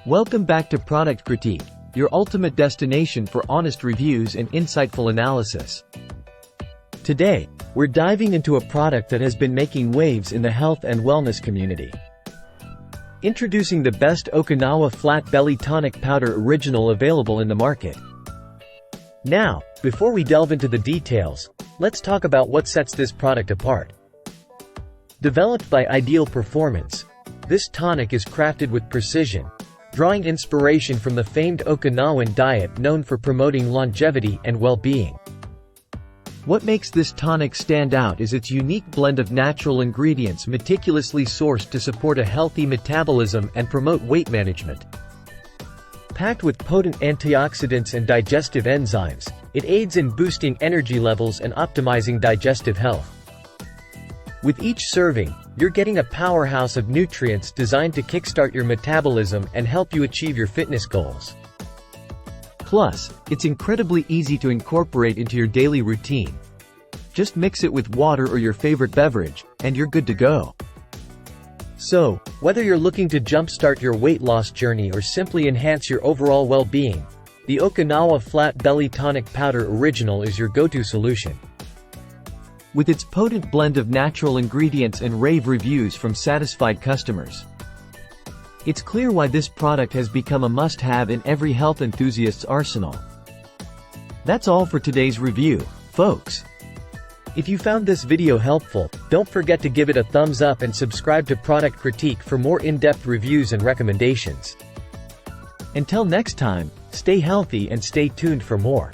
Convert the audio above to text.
Welcome back to Product Critique, your ultimate destination for honest reviews and insightful analysis. Today, we're diving into a product that has been making waves in the health and wellness community. Introducing the best Okinawa Flat Belly Tonic Powder Original available in the market. Now, before we delve into the details, let's talk about what sets this product apart. Developed by Ideal Performance, this tonic is crafted with precision, drawing inspiration from the famed Okinawan diet known for promoting longevity and well-being. What makes this tonic stand out is its unique blend of natural ingredients meticulously sourced to support a healthy metabolism and promote weight management. Packed with potent antioxidants and digestive enzymes, it aids in boosting energy levels and optimizing digestive health. With each serving, you're getting a powerhouse of nutrients designed to kickstart your metabolism and help you achieve your fitness goals. Plus, it's incredibly easy to incorporate into your daily routine. Just mix it with water or your favorite beverage, and you're good to go. So, whether you're looking to jumpstart your weight loss journey or simply enhance your overall well-being, the Okinawa Flat Belly Tonic Powder Original is your go-to solution. With its potent blend of natural ingredients and rave reviews from satisfied customers, it's clear why this product has become a must-have in every health enthusiast's arsenal. That's all for today's review, folks. If you found this video helpful, don't forget to give it a thumbs up and subscribe to Product Critique for more in-depth reviews and recommendations. Until next time, stay healthy and stay tuned for more.